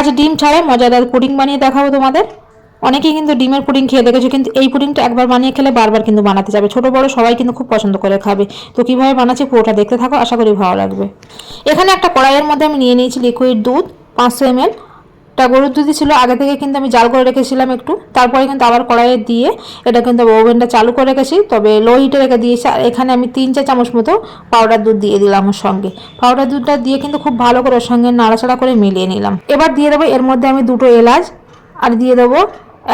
আজ ডিম ছাড়াই মজাদার পুডিং বানিয়ে দেখাবো তোমাদের। অনেকেই কিন্তু ডিমের পুডিং খেয়ে দেখেছো, কিন্তু এই পুডিংটা একবার বানিয়ে খেলে বারবার কিন্তু বানাতে যাবে। ছোট বড় সবাই কিন্তু খুব পছন্দ করে খাবে। তো কিভাবে বানাচ্ছি পুরোটা দেখতে থাকো, আশা করি ভালো লাগবে। এখানে একটা কড়াইয়ের মধ্যে আমি নিয়ে নিয়েছি লিকুইড দুধ 500 ml। এটা গরুর দুধই ছিল, আগে থেকে কিন্তু আমি জাল করে রেখেছিলাম একটু। তারপরে কিন্তু আবার কড়াইয়ে দিয়ে এটা কিন্তু ওভেনটা চালু করে রেখেছি, তবে লো হিটে রেখে দিয়েছি। আর এখানে আমি 3-4 চামচ মতো পাউডার দুধ দিয়ে দিলাম ওর সঙ্গে। পাউডার দুধটা দিয়ে কিন্তু খুব ভালো করে ওর সঙ্গে নাড়াচাড়া করে মিলিয়ে নিলাম। এবার দিয়ে দেবো এর মধ্যে আমি 2টো এলাচ, আর দিয়ে দেবো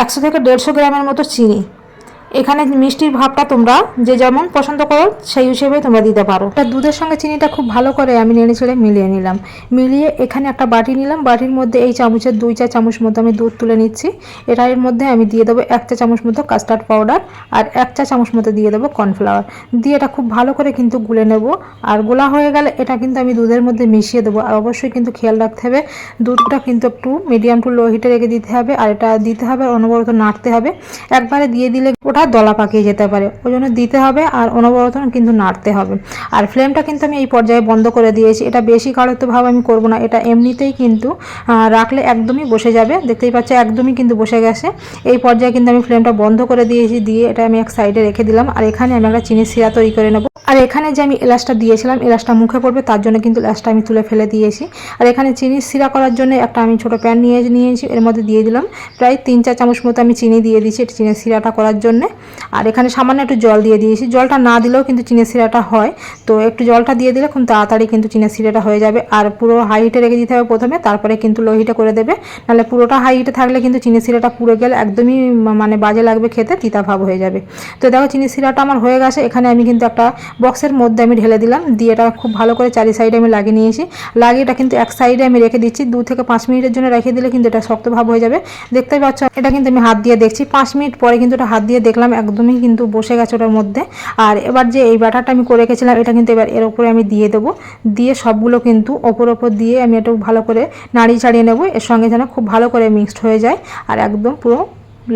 100 থেকে 150 গ্রামের মতো চিনি। এখানে মিষ্টির ভাবটা তোমরা যে যেমন পছন্দ করো সেই হিসেবে তোমরা দিতে পারো। এটা দুধের সঙ্গে চিনিটা খুব ভালো করে আমি নেড়ে চেড়ে মিলিয়ে নিলাম। মিলিয়ে এখানে একটা বাটি নিলাম, বাটির মধ্যে এই চামচের 2-4 চামচ মতো আমি দুধ তুলে নিচ্ছি। এর মধ্যে আমি দিয়ে দেবো 1 চা চামচ মতো কাস্টার্ড পাউডার, আর 1 চা চামচ মতো দিয়ে দেবো কর্নফ্লাওয়ার। দিয়ে এটা খুব ভালো করে কিন্তু গুলে নেব। আর গোলা হয়ে গেলে এটা কিন্তু আমি দুধের মধ্যে মিশিয়ে দেবো। আর অবশ্যই কিন্তু খেয়াল রাখতে হবে দুধটা কিন্তু একটু মিডিয়াম টু লো হিটে রেখে দিতে হবে। আর এটা দিতে হবে, অনবরত নাড়তে হবে। একবারে দিয়ে দিলে ওটা দলা পাকিয়ে যেতে পারে, ওই জন্য দিতে হবে আর অনবরত কিন্তু নাড়তে হবে। আর ফ্লেমটা কিন্তু আমি এই পর্যায়ে বন্ধ করে দিয়েছি। এটা বেশি গাঢ়ত্ব ভাব আমি করব না, এটা এমনিতেই কিন্তু রাখলে একদমই বসে যাবে। দেখতেই পাচ্ছ একদমই কিন্তু বসে গেছে। এই পর্যায়ে কিন্তু আমি ফ্লেমটা বন্ধ করে দিয়েছি, দিয়ে এটা আমি এক সাইডে রেখে দিলাম। আর এখানে আমি একটা চিনি সিরা তৈরি করে নেব। আর এখানে যে আমি এলাচটা দিয়েছিলাম, এলাচটা মুখে পড়বে তার জন্য কিন্তু এলাচটা আমি তুলে ফেলে দিয়েছি। আর এখানে চিনি সিরা করার জন্য একটা আমি ছোটো প্যান নিয়েছি, এর মধ্যে দিয়ে দিলাম প্রায় 3-4 চামচ মতো আমি চিনি দিয়ে দিয়েছি এটা চিনি সিরাটা করার জন্য। আর এখানে সামান্য একটু জল দিয়ে দিয়েছি। জলটা না দিলেও কিন্তু চিনি সিরাটা হয়, তো একটু জলটা দিয়ে দিলে খুব তাড়াতাড়ি কিন্তু চিনি সিরাটা হয়ে যাবে। আর পুরো হাই হিটে রেখে দিতে হবে প্রথমে, তারপরে কিন্তু লো হিটে করে দেবে। নাহলে পুরোটা হাই হিটে থাকলে কিন্তু চিনি সিরাটা পুড়ে গেলে একদমই মানে বাজে লাগবে খেতে, তিতা ভাব হয়ে যাবে। তো দেখো চিনি সিরাটা আমার হয়ে গেছে। এখানে আমি কিন্তু একটা বক্সের মধ্যে আমি ঢেলে দিলাম, দিয়ে এটা খুব ভালো করে চারি সাইডে আমি লাগিয়ে নিয়েছি। লাগিয়ে এটা কিন্তু এক সাইডে আমি রেখে দিচ্ছি। 2 থেকে 5 মিনিটের জন্য রেখে দিলে কিন্তু এটা শক্ত ভাব হয়ে যাবে। দেখতেই পাচ্ছ এটা কিন্তু আমি হাত দিয়ে দেখছি, 5 মিনিট পরে কিন্তু এটা হাত দিয়ে দেখলাম একদমই কিন্তু বসে গেছে ওটার মধ্যে। আর এবার যে এই ব্যাটারটা আমি করে রেখেছিলাম এটা কিন্তু এবার এর উপরে আমি দিয়ে দেবো। দিয়ে সবগুলো কিন্তু ওপর দিয়ে আমি একটু ভালো করে নাড়িয়ে চাড়িয়ে নেবো, এর সঙ্গে যেন খুব ভালো করে মিক্সড হয়ে যায় আর একদম পুরো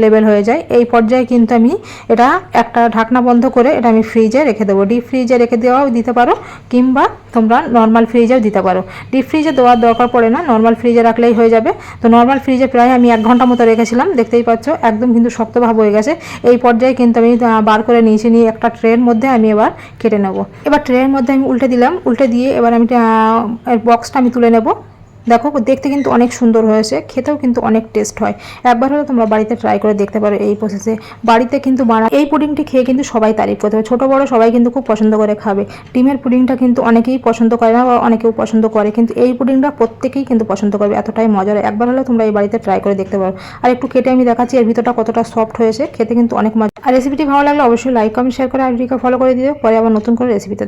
লেভেল হয়ে যায়। এই পর্যায়ে কিন্তু আমি এটা একটা ঢাকনা বন্ধ করে এটা আমি ফ্রিজে রেখে দেবো। ডিপ ফ্রিজে রেখে দেওয়াও দিতে পারো, কিংবা তোমরা নর্মাল ফ্রিজেও দিতে পারো। ডিপ ফ্রিজে দেওয়ার দরকার পড়ে না, নর্মাল ফ্রিজে রাখলেই হয়ে যাবে। তো নর্মাল ফ্রিজে প্রায় আমি 1 ঘন্টা মতো রেখেছিলাম। দেখতেই পাচ্ছ একদম কিন্তু শক্তভাব হয়ে গেছে। এই পর্যায়ে কিন্তু আমি বার করে নিয়েছি, নিয়ে একটা ট্রের মধ্যে আমি এবার কেটে নেব। এবার ট্রের মধ্যে আমি উল্টে দিলাম, উল্টে দিয়ে এবার আমি বক্সটা আমি তুলে নেব। দেখো দেখতে কিন্তু অনেক সুন্দর হয়েছে, খেতেও কিন্তু অনেক টেস্ট হয়। একবার হলে তোমরা বাড়িতে ট্রাই করে দেখতে পারো এই প্রসেসে। বাড়িতে কিন্তু এই পুডিংটি খেয়ে কিন্তু সবাই তারিফ করতে হবে, ছোটো বড়ো সবাই কিন্তু খুব পছন্দ করে খাবে। ডিমের পুডিংটা কিন্তু অনেকেই পছন্দ করে না, বা অনেকেও পছন্দ করে, কিন্তু এই পুডিংটা প্রত্যেকেই কিন্তু পছন্দ করবে, এতটাই মজার। একবার হলে তোমরা এই বাড়িতে ট্রাই করে দেখতে পারো। আর একটু কেটে আমি দেখাচ্ছি এর ভিতরটা কতটা সফট হয়েছে, খেতে কিন্তু অনেক মজা। আর রেসিপিটি ভালো লাগলে অবশ্যই লাইক কমেন্ট শেয়ার করে আইডিকে ফলো করে দিও। পরে আবার নতুন করে রেসিপিতে